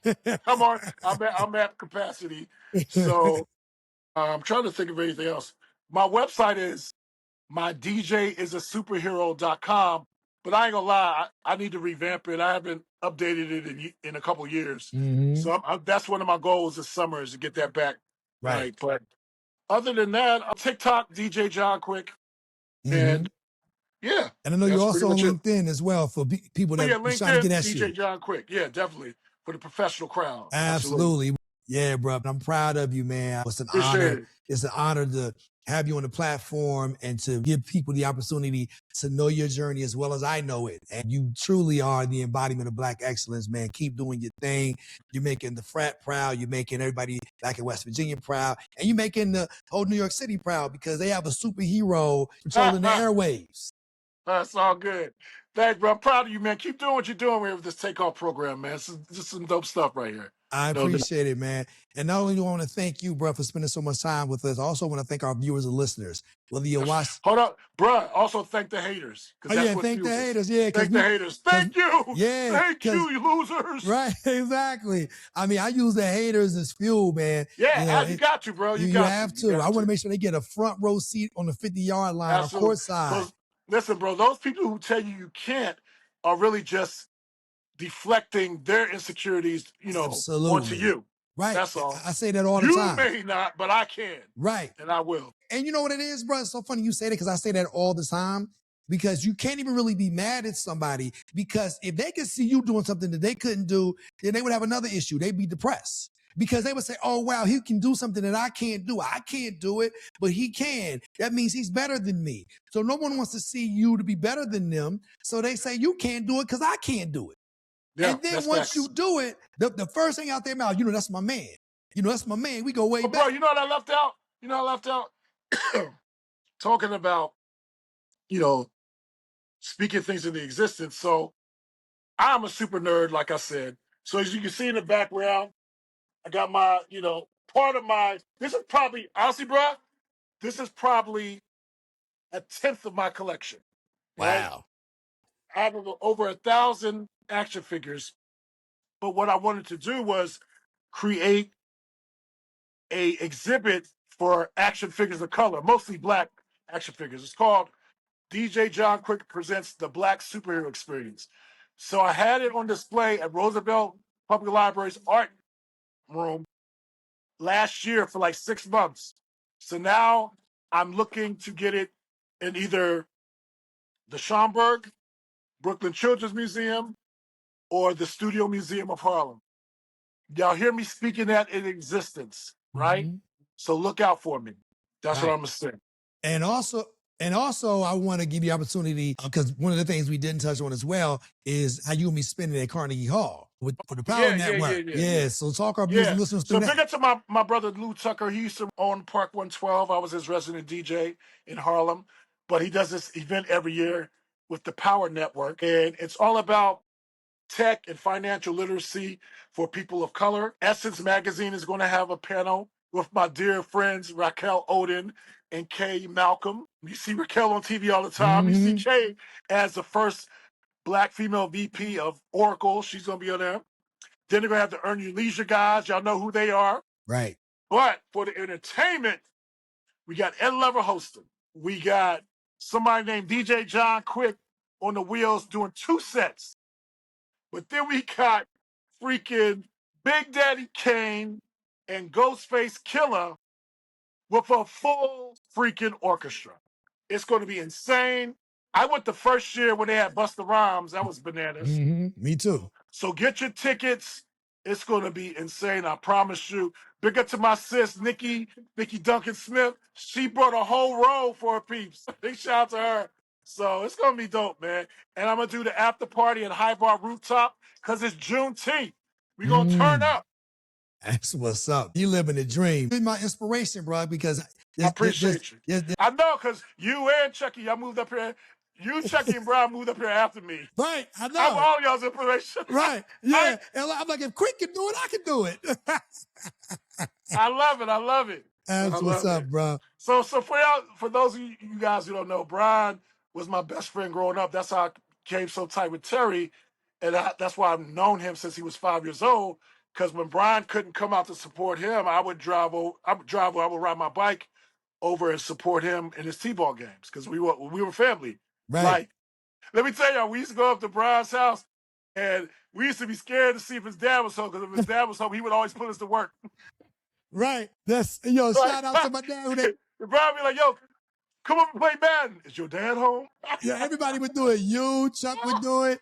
Come on, I'm at capacity. So I'm trying to think of anything else. My website is mydjisasuperhero.com, but I ain't gonna lie, I need to revamp it. I haven't updated it in a couple years. So that's one of my goals this summer is to get that back right. But other than that, TikTok, DJ John Quick, and Yeah. And I know you're That's pretty also on much it. LinkedIn as well for people Oh, that yeah, are trying to get LinkedIn, at DJ you. John Quick. Yeah, definitely. For the professional crowd. Absolutely. Yeah, bro. I'm proud of you, man. It's an Appreciate honor. it. It's an honor to have you on the platform and to give people the opportunity to know your journey as well as I know it. And you truly are the embodiment of Black excellence, man. Keep doing your thing. You're making the frat proud. You're making everybody back in West Virginia proud. And you're making the whole New York City proud because they have a superhero patrolling the airwaves. That's all good. Thanks, bro. I'm proud of you, man. Keep doing what you're doing with this takeoff program, man. This is some dope stuff right here. I appreciate it, man. And not only do I want to thank you, bro, for spending so much time with us, I also want to thank our viewers and listeners. Whether you watch, hold up, bro. Also thank the haters. Oh yeah, thank the haters. Yeah, thank the haters. Thank you. Yeah, thank you, you losers. Right, exactly. I mean, I use the haters as fuel, man. Yeah, you got to, bro. You have to. I want to make sure they get a front row seat on the 50-yard line or court side. Listen, bro, those people who tell you can't are really just deflecting their insecurities, onto you. Right. That's all. I say that all the time. You may not, but I can. Right. And I will. And you know what it is, bro? It's so funny you say that because I say that all the time. Because you can't even really be mad at somebody because if they could see you doing something that they couldn't do, then they would have another issue. They'd be depressed because they would say, oh, wow, he can do something that I can't do. I can't do it, but he can. That means he's better than me. So no one wants to see you to be better than them. So they say, you can't do it because I can't do it. Yeah, and then once you do it, the first thing out their mouth, that's my man. That's my man. We go way back. Bro, you know what I left out? Talking about, speaking things into existence. So I'm a super nerd, like I said. So as you can see in the background, I got my, part of my, this is probably, honestly, bro, this is probably a 10th of my collection. Right? Wow. I have over 1,000 action figures. But what I wanted to do was create a exhibit for action figures of color, mostly Black action figures. It's called DJ John Quick Presents the Black Superhero Experience. So I had it on display at Roosevelt Public Library's art room last year for like 6 months. So now I'm looking to get it in either the Schomburg, Brooklyn Children's Museum, or the Studio Museum of Harlem. Y'all hear me speaking that in existence, right? Mm-hmm. So look out for me. That's what I'm going to say. And also, I want to give you opportunity, because one of the things we didn't touch on as well is how you and me spending at Carnegie Hall for the Power Network. Yeah. So talk our viewers and listeners through that. So big up to my brother Lou Tucker. He used to own Park 112. I was his resident DJ in Harlem. But he does this event every year with the Power Network. And it's all about tech and financial literacy for people of color. Essence Magazine is going to have a panel with my dear friends Raquel Odin and Kay Malcolm. You see Raquel on TV all the time. Mm-hmm. You see Kay as the first Black female VP of Oracle. She's going to be on there. Then they're going to have the Earn Your Leisure guys. Y'all know who they are. Right. But for the entertainment, we got Ed Lover hosting. We got somebody named DJ John Quick on the wheels doing 2 sets. But then we got freaking Big Daddy Kane and Ghostface Killer with a full freaking orchestra. It's going to be insane. I went the first year when they had Busta Rhymes. That was bananas. Mm-hmm. Me too. So get your tickets. It's going to be insane. I promise you. Big up to my sis, Nikki Duncan Smith. She brought a whole row for her peeps. Big shout out to her. So it's going to be dope, man. And I'm going to do the after party at High Bar Rooftop because it's Juneteenth. We're going to turn up. That's what's up. You living the dream. You're my inspiration, bro, because I appreciate you. I know, because you and Chucky, y'all moved up here. You, Chucky, and Brian moved up here after me. Right, I know. I'm all y'all's inspiration. Right, yeah. And I'm like, if Quick can do it, I can do it. I love it. That's what's up, bro. So for those of you guys who don't know, Brian was my best friend growing up. That's how I became so tight with Terry. And that's why I've known him since he was 5 years old. Because when Brian couldn't come out to support him, I would ride my bike over and support him in his T-ball games because we were family. Right. Like, let me tell y'all, we used to go up to Brian's house and we used to be scared to see if his dad was home, because if his dad was home, he would always put us to work. Right. That's shout out to my dad. Brian be like, yo, come up and play Madden. Is your dad home? Yeah, everybody would do it. You, Chuck would do it.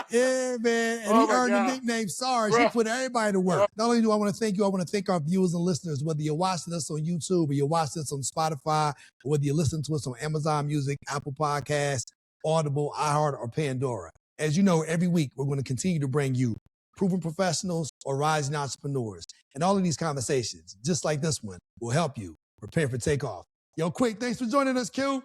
Yeah, man. And he earned the nickname Sarge. He put everybody to work. Not only do I want to thank you, I want to thank our viewers and listeners, whether you're watching us on YouTube or you're watching us on Spotify, or whether you're listening to us on Amazon Music, Apple Podcasts, Audible, iHeart, or Pandora. As you know, every week we're going to continue to bring you proven professionals or rising entrepreneurs. And all of these conversations, just like this one, will help you prepare for takeoff. Yo, quick, thanks for joining us, Q.